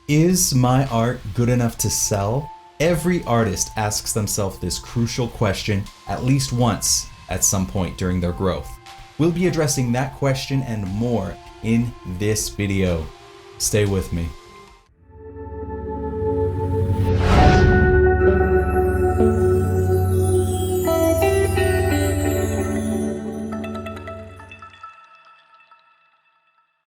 Is my art good enough to sell? Every artist asks themselves this crucial question at least once at some point during their growth. We'll be addressing that question and more in this video. Stay with me.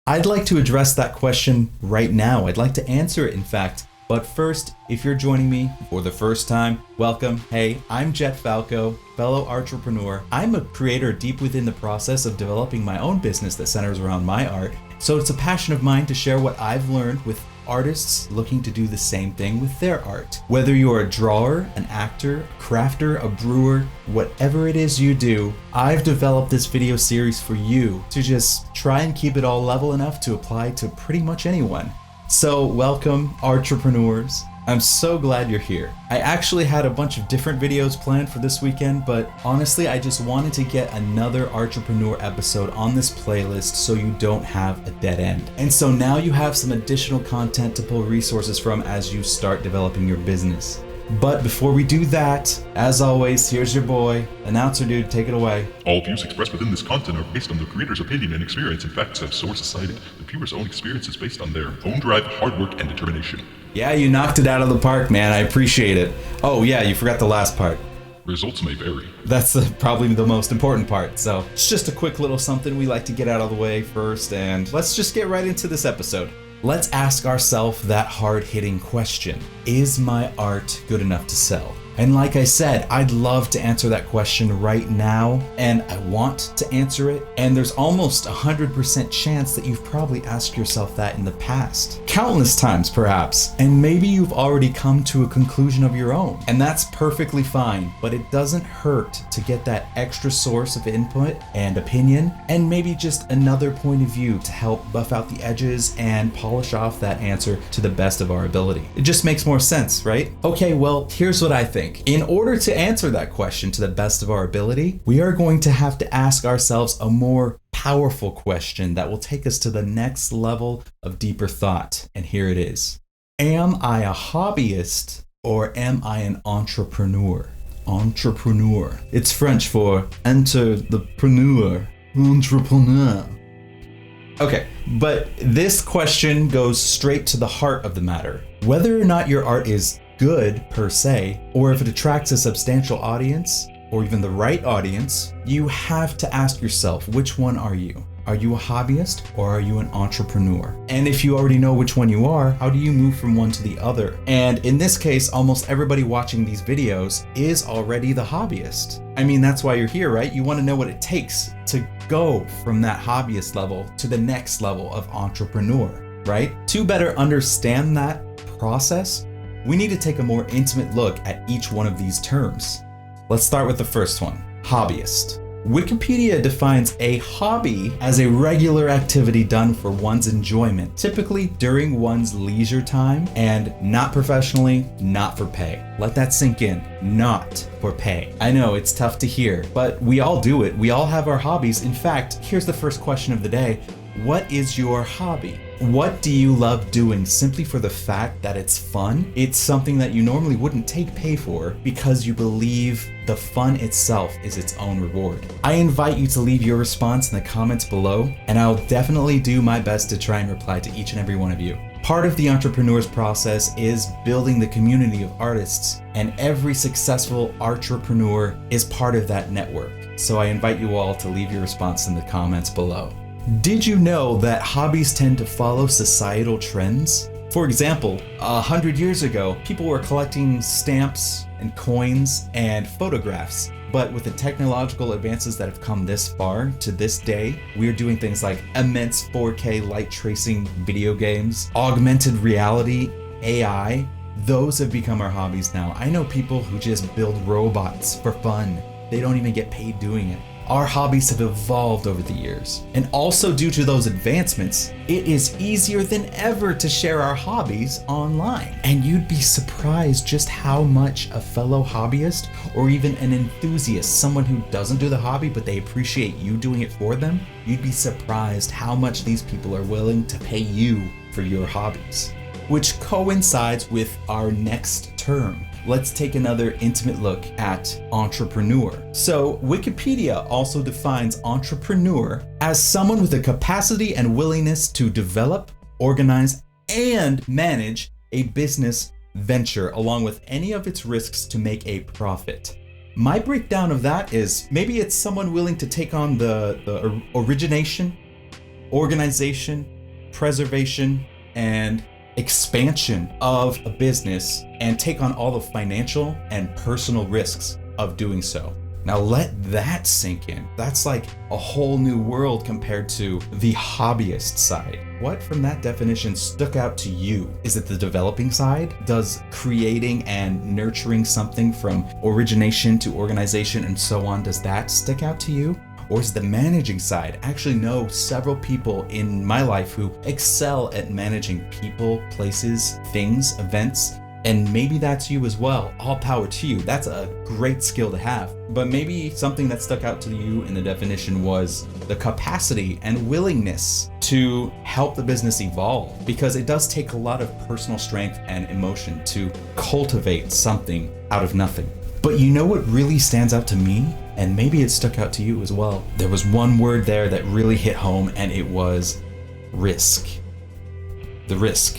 I'd like to address that question right now. I'd like to answer it, in fact. But first, if you're joining me for the first time, welcome. Hey, I'm JetFalco, fellow entrepreneur. I'm a creator deep within the process of developing my own business that centers around my art. So it's a passion of mine to share what I've learned with artists looking to do the same thing with their art. Whether you're a drawer, an actor, a crafter, a brewer, whatever it is you do, I've developed this video series for you to just try and keep it all level enough to apply to pretty much anyone. So welcome, ARTrepreneurs. I'm so glad you're here. I actually had a bunch of different videos planned for this weekend, but honestly, I just wanted to get another ARTrepreneur episode on this playlist so you don't have a dead end. And so now you have some additional content to pull resources from as you start developing your business. But before we do that, as always, here's your boy, announcer dude, take it away. All views expressed within this content are based on the creator's opinion and experience and facts have sources cited. The viewer's own experience is based on their own drive, hard work, and determination. Yeah, you knocked it out of the park, man. I appreciate it. Oh yeah, you forgot the last part. Results may vary. That's probably the most important part. So it's just a quick little something we like to get out of the way first, and let's just get right into this episode. Let's ask ourselves that hard-hitting question. Is my art good enough to sell? And like I said, I'd love to answer that question right now, and I want to answer it. And there's almost 100% chance that you've probably asked yourself that in the past. Countless times, perhaps. And maybe you've already come to a conclusion of your own. And that's perfectly fine, but it doesn't hurt to get that extra source of input and opinion, and maybe just another point of view to help buff out the edges and polish off that answer to the best of our ability. It just makes more sense, right? Okay, well, here's what I think. In order to answer that question to the best of our ability, we are going to have to ask ourselves a more powerful question that will take us to the next level of deeper thought. And here it is. Am I a hobbyist or am I an entrepreneur? Entrepreneur. It's French for enter the preneur. Entrepreneur. Okay, but this question goes straight to the heart of the matter. Whether or not your art is good per se, or if it attracts a substantial audience, or even the right audience, you have to ask yourself, which one are you? Are you a hobbyist or are you an entrepreneur? And if you already know which one you are, how do you move from one to the other? And in this case, almost everybody watching these videos is already the hobbyist. I mean, that's why you're here, right? You want to know what it takes to go from that hobbyist level to the next level of entrepreneur, right? To better understand that process, we need to take a more intimate look at each one of these terms. Let's start with the first one, hobbyist. Wikipedia defines a hobby as a regular activity done for one's enjoyment, typically during one's leisure time, and not professionally, not for pay. Let that sink in, not for pay. I know it's tough to hear, but we all do it. We all have our hobbies. In fact, here's the first question of the day. What is your hobby? What do you love doing simply for the fact that it's fun? It's something that you normally wouldn't take pay for because you believe the fun itself is its own reward. I invite you to leave your response in the comments below, and I'll definitely do my best to try and reply to each and every one of you. Part of the entrepreneur's process is building the community of artists, and every successful entrepreneur is part of that network. So I invite you all to leave your response in the comments below. Did you know that hobbies tend to follow societal trends? For example, 100 years ago, people were collecting stamps and coins and photographs. But with the technological advances that have come this far to this day, we're doing things like immense 4K light tracing video games, augmented reality, AI. Those have become our hobbies now. I know people who just build robots for fun. They don't even get paid doing it. Our hobbies have evolved over the years. And also due to those advancements, it is easier than ever to share our hobbies online. And you'd be surprised just how much a fellow hobbyist or even an enthusiast, someone who doesn't do the hobby but they appreciate you doing it for them, you'd be surprised how much these people are willing to pay you for your hobbies. which coincides with our next term. Let's take another intimate look at entrepreneur. So Wikipedia also defines entrepreneur as someone with the capacity and willingness to develop, organize, and manage a business venture along with any of its risks to make a profit. My breakdown of that is maybe it's someone willing to take on the origination, organization, preservation, and expansion of a business and take on all the financial and personal risks of doing so. Now let that sink in. That's like a whole new world compared to the hobbyist side. What from that definition stuck out to you? Is it the developing side? Does creating and nurturing something from origination to organization and so on, does that stick out to you? Or is the managing side? I actually know several people in my life who excel at managing people, places, things, events, and maybe that's you as well. All power to you. That's a great skill to have. But maybe something that stuck out to you in the definition was the capacity and willingness to help the business evolve, because it does take a lot of personal strength and emotion to cultivate something out of nothing. But you know what really stands out to me? And maybe it stuck out to you as well. There was one word there that really hit home, and it was risk. The risk.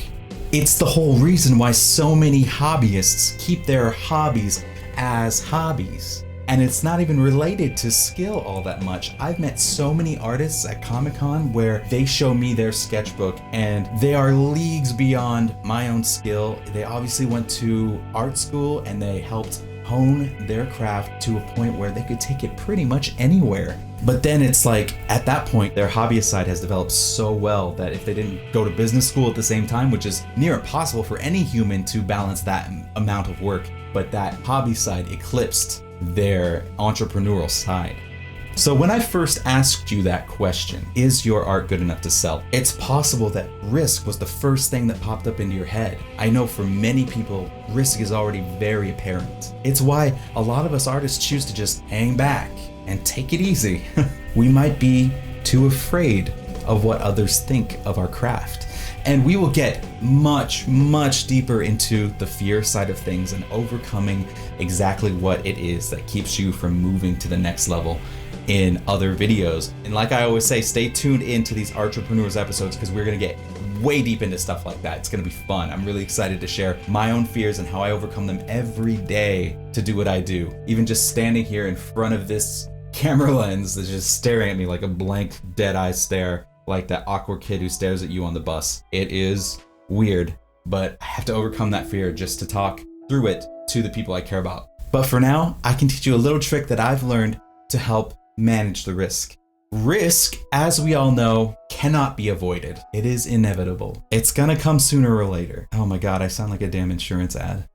It's the whole reason why so many hobbyists keep their hobbies as hobbies. And it's not even related to skill all that much. I've met so many artists at Comic-Con where they show me their sketchbook and they are leagues beyond my own skill. They obviously went to art school and they helped hone their craft to a point where they could take it pretty much anywhere. But then it's like, at that point, their hobbyist side has developed so well that if they didn't go to business school at the same time, which is near impossible for any human to balance that amount of work, but that hobby side eclipsed their entrepreneurial side. So when I first asked you that question, is your art good enough to sell? It's possible that risk was the first thing that popped up into your head. I know for many people, risk is already very apparent. It's why a lot of us artists choose to just hang back and take it easy. We might be too afraid of what others think of our craft. And we will get much, much deeper into the fear side of things and overcoming exactly what it is that keeps you from moving to the next level in other videos. And like I always say, stay tuned into these ARTrepreneurs episodes because we're gonna get way deep into stuff like that. It's gonna be fun. I'm really excited to share my own fears and how I overcome them every day to do what I do. Even just standing here in front of this camera lens that's just staring at me like a blank dead eye stare, like that awkward kid who stares at you on the bus. It is weird, but I have to overcome that fear just to talk through it to the people I care about. But for now, I can teach you a little trick that I've learned to help manage the risk. Risk, as we all know, cannot be avoided. It is inevitable. It's gonna come sooner or later. Oh my God, I sound like a damn insurance ad.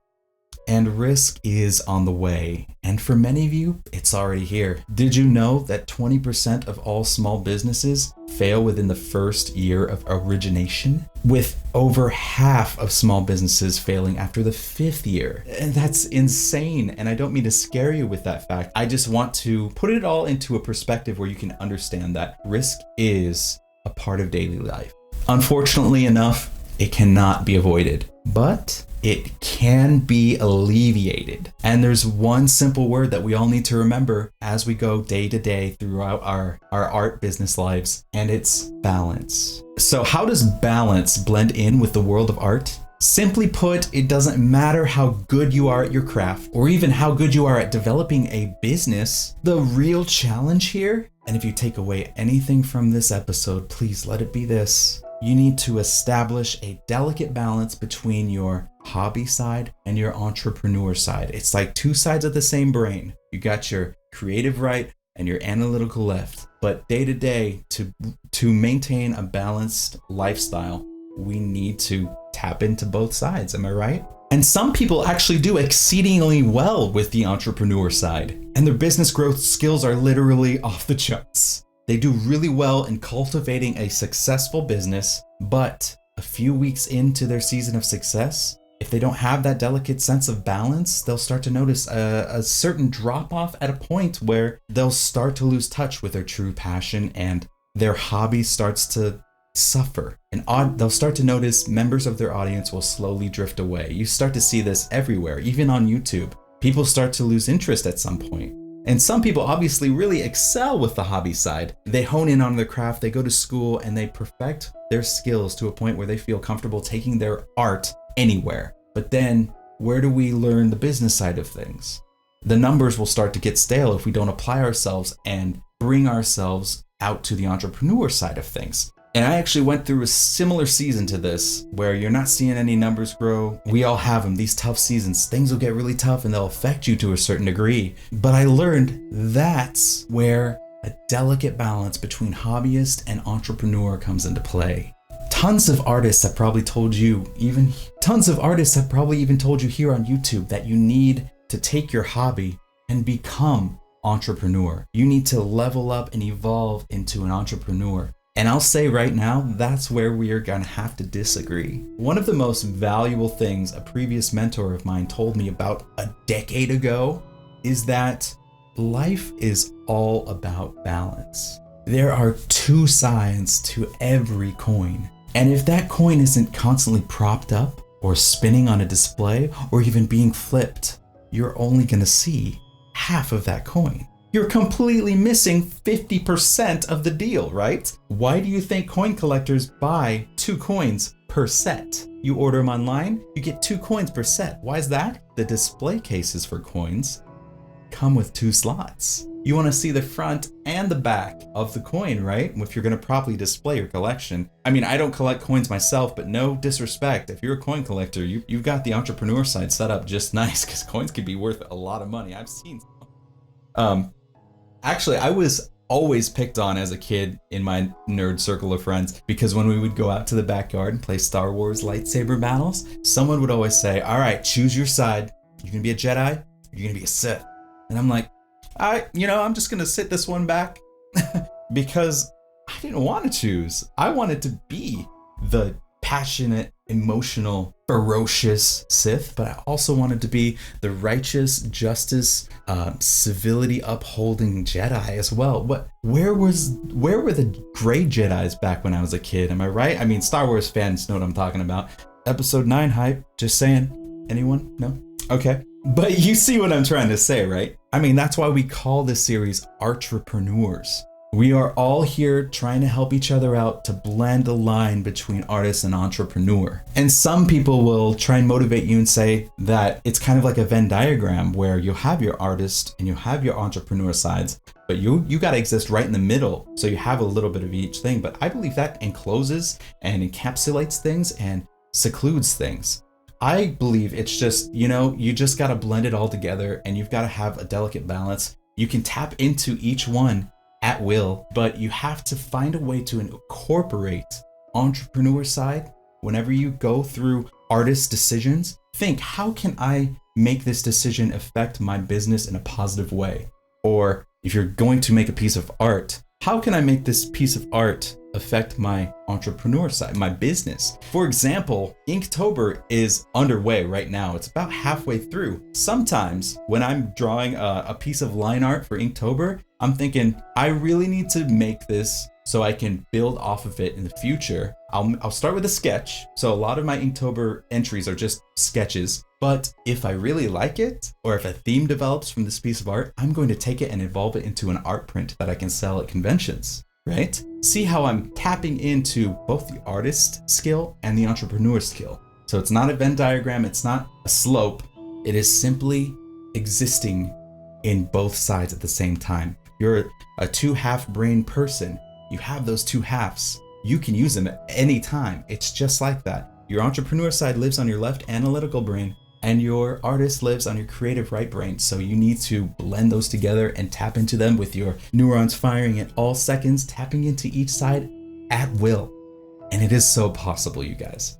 And risk is on the way. And for many of you, it's already here. Did you know that 20% of all small businesses fail within the first year of origination? With over half of small businesses failing after the 5th year. And that's insane. And I don't mean to scare you with that fact. I just want to put it all into a perspective where you can understand that risk is a part of daily life. Unfortunately enough, it cannot be avoided, but it can be alleviated. And there's one simple word that we all need to remember as we go day to day throughout our art business lives, and it's balance. So how does balance blend in with the world of art? Simply put, it doesn't matter how good you are at your craft or even how good you are at developing a business. The real challenge here, and if you take away anything from this episode, please let it be this. You need to establish a delicate balance between your hobby side and your entrepreneur side. It's like two sides of the same brain. You got your creative right and your analytical left. But day to day, to maintain a balanced lifestyle, we need to tap into both sides. Am I right? And some people actually do exceedingly well with the entrepreneur side, and their business growth skills are literally off the charts. They do really well in cultivating a successful business, but a few weeks into their season of success, if they don't have that delicate sense of balance, they'll start to notice a certain drop off at a point where they'll start to lose touch with their true passion and their hobby starts to suffer. And they'll start to notice members of their audience will slowly drift away. You start to see this everywhere, even on YouTube. People start to lose interest at some point. And some people obviously really excel with the hobby side. They hone in on their craft, they go to school, and they perfect their skills to a point where they feel comfortable taking their art anywhere. But then, where do we learn the business side of things? The numbers will start to get stale if we don't apply ourselves and bring ourselves out to the entrepreneur side of things. And I actually went through a similar season to this where you're not seeing any numbers grow. We all have them, these tough seasons. Things will get really tough and they'll affect you to a certain degree. But I learned that's where a delicate balance between hobbyist and entrepreneur comes into play. Tons of artists have probably told you even here on YouTube that you need to take your hobby and become entrepreneur. You need to level up and evolve into an entrepreneur. And I'll say right now, that's where we are gonna have to disagree. One of the most valuable things a previous mentor of mine told me about a decade ago is that life is all about balance. There are two sides to every coin. And if that coin isn't constantly propped up or spinning on a display or even being flipped, you're only gonna see half of that coin. You're completely missing 50% of the deal, right? Why do you think coin collectors buy 2 coins per set? You order them online, you get 2 coins per set. Why is that? The display cases for coins come with 2 slots. You want to see the front and the back of the coin, right? If you're going to properly display your collection. I mean, I don't collect coins myself, but no disrespect. If you're a coin collector, you've got the entrepreneur side set up just nice because coins can be worth a lot of money. I've seen some. Actually, I was always picked on as a kid in my nerd circle of friends because when we would go out to the backyard and play Star Wars lightsaber battles, someone would always say, all right, choose your side. You're going to be a Jedi, or you're going to be a Sith. And I'm like, I'm just going to sit this one back because I didn't want to choose. I wanted to be the passionate, emotional, ferocious Sith, but I also wanted to be the righteous, justice, civility upholding Jedi as well. Where were the gray Jedis back when I was a kid? Am I right? I mean, Star Wars fans know what I'm talking about. Episode 9 hype, just saying. Anyone? No? Okay. But you see what I'm trying to say, right? I mean, that's why we call this series ARTrepreneurs. We are all here trying to help each other out to blend the line between artist and entrepreneur. And some people will try and motivate you and say that it's kind of like a Venn diagram where you have your artist and you have your entrepreneur sides, but you got to exist right in the middle. So you have a little bit of each thing. But I believe that encloses and encapsulates things and secludes things. I believe it's just, you just got to blend it all together and you've got to have a delicate balance. You can tap into each one at will, but you have to find a way to incorporate entrepreneur side. Whenever you go through artist decisions, think, how can I make this decision affect my business in a positive way? Or if you're going to make a piece of art, how can I make this piece of art affect my entrepreneur side, my business? For example, Inktober is underway right now. It's about halfway through. Sometimes when I'm drawing a piece of line art for Inktober, I'm thinking, I really need to make this so I can build off of it in the future. I'll start with a sketch. So a lot of my Inktober entries are just sketches. But if I really like it, or if a theme develops from this piece of art, I'm going to take it and evolve it into an art print that I can sell at conventions, right? See how I'm tapping into both the artist skill and the entrepreneur skill. So it's not a Venn diagram, it's not a slope. It is simply existing in both sides at the same time. You're a 2-half brain person. You have those 2 halves. You can use them at any time. It's just like that. Your entrepreneur side lives on your left analytical brain, and your artist lives on your creative right brain. So you need to blend those together and tap into them with your neurons firing at all seconds, tapping into each side at will. And it is so possible, you guys.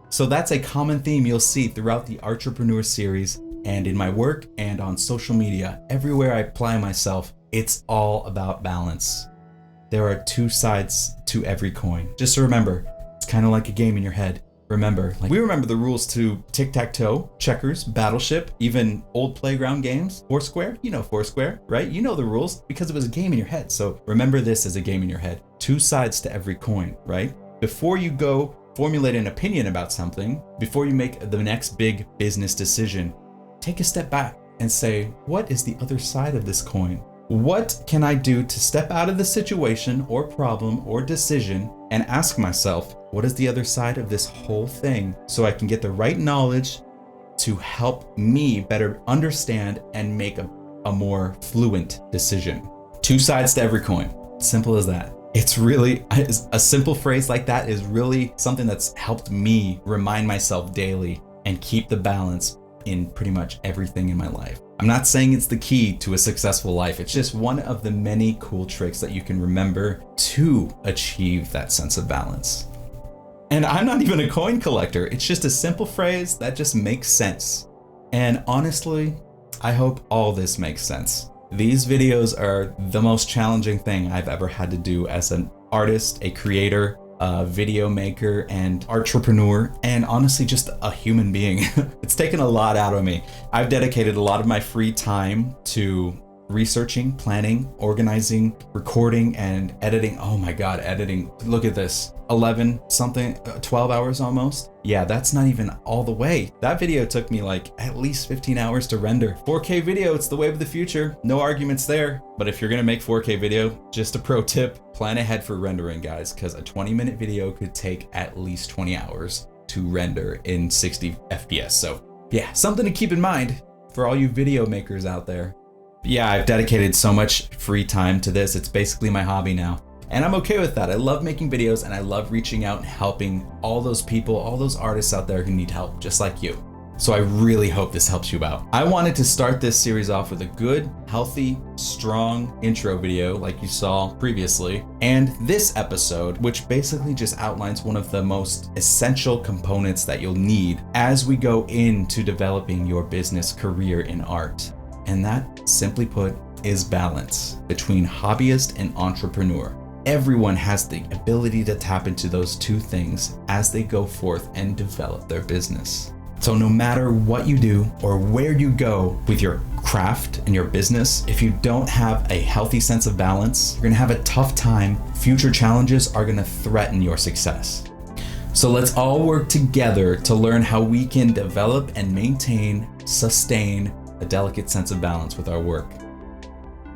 So that's a common theme you'll see throughout the ARTrepreneur series and in my work and on social media. Everywhere I apply myself, it's all about balance. There are 2 sides to every coin. Just to remember, it's kind of like a game in your head. Remember, we remember the rules to tic-tac-toe, checkers, battleship, even old playground games, Foursquare. You know Foursquare, right? You know the rules because it was a game in your head. So remember this as a game in your head. 2 sides to every coin, right? before you go formulate an opinion about something, before you make the next big business decision, take a step back and say, what is the other side of this coin? What can I do to step out of the situation or problem or decision and ask myself, what is the other side of this whole thing, so I can get the right knowledge to help me better understand and make a more fluent decision. Two sides to every coin. Simple as that. It's really, a simple phrase like that is really something that's helped me remind myself daily and keep the balance in pretty much everything in my life. I'm not saying it's the key to a successful life. It's just one of the many cool tricks that you can remember to achieve that sense of balance. And I'm not even a coin collector. It's just a simple phrase that just makes sense. And honestly, I hope all this makes sense. These videos are the most challenging thing I've ever had to do as an artist, a creator, a video maker, and entrepreneur, and honestly just a human being. It's taken a lot out of me. I've dedicated a lot of my free time to researching, planning, organizing, recording, and editing. Oh my God, editing. Look at this. 12 hours almost. Yeah, that's not even all the way. That video took me like at least 15 hours to render. 4K video, it's the wave of the future. No arguments there. But if you're gonna make 4K video, just a pro tip, plan ahead for rendering, guys, because a 20-minute video could take at least 20 hours to render in 60 FPS. So yeah, something to keep in mind for all you video makers out there. Yeah, I've dedicated so much free time to this. It's basically my hobby now. And I'm okay with that. I love making videos and I love reaching out and helping all those people, all those artists out there who need help, just like you. So I really hope this helps you out. I wanted to start this series off with a good, healthy, strong intro video like you saw previously. And this episode, which basically just outlines one of the most essential components that you'll need as we go into developing your business career in art. And that, simply put, is balance between hobbyist and entrepreneur. Everyone has the ability to tap into those two things as they go forth and develop their business. So no matter what you do or where you go with your craft and your business, if you don't have a healthy sense of balance, you're gonna have a tough time. Future challenges are gonna threaten your success. So let's all work together to learn how we can develop and maintain, sustain a delicate sense of balance with our work.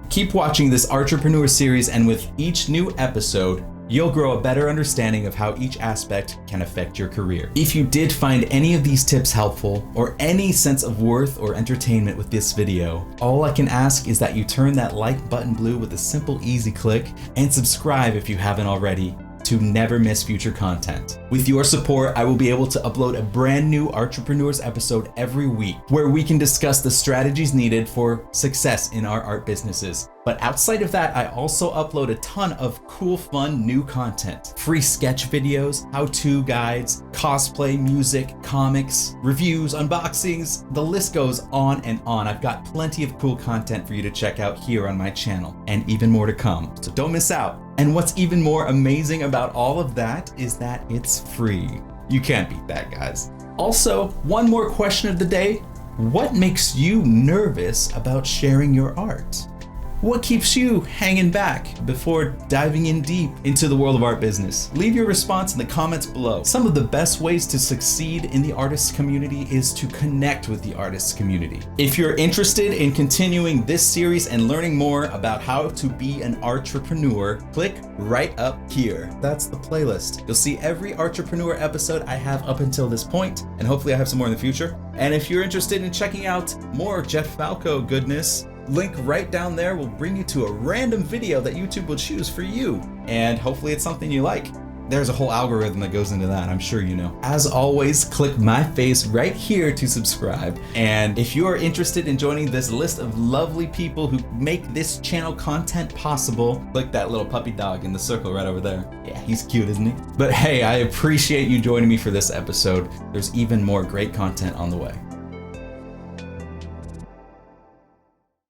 Keep watching this ARTrepreneur series, and with each new episode, you'll grow a better understanding of how each aspect can affect your career. If you did find any of these tips helpful or any sense of worth or entertainment with this video, all I can ask is that you turn that like button blue with a simple, easy click and subscribe if you haven't already to never miss future content. With your support, I will be able to upload a brand new ARTrepreneurs episode every week where we can discuss the strategies needed for success in our art businesses. But outside of that, I also upload a ton of cool, fun, new content. Free sketch videos, how-to guides, cosplay, music, comics, reviews, unboxings, the list goes on and on. I've got plenty of cool content for you to check out here on my channel, and even more to come, so don't miss out. And what's even more amazing about all of that is that it's free. You can't beat that, guys. Also, one more question of the day. What makes you nervous about sharing your art? What keeps you hanging back before diving in deep into the world of art business? Leave your response in the comments below. Some of the best ways to succeed in the artists community is to connect with the artists community. If you're interested in continuing this series and learning more about how to be an ARTrepreneur, click right up here. That's the playlist. You'll see every ARTrepreneur episode I have up until this point, and hopefully I have some more in the future. And if you're interested in checking out more JetFalco goodness, link right down there will bring you to a random video that YouTube will choose for you. And hopefully it's something you like. There's a whole algorithm that goes into that, I'm sure you know. As always, click my face right here to subscribe. And if you are interested in joining this list of lovely people who make this channel content possible, click that little puppy dog in the circle right over there. Yeah, he's cute, isn't he? But hey, I appreciate you joining me for this episode. There's even more great content on the way.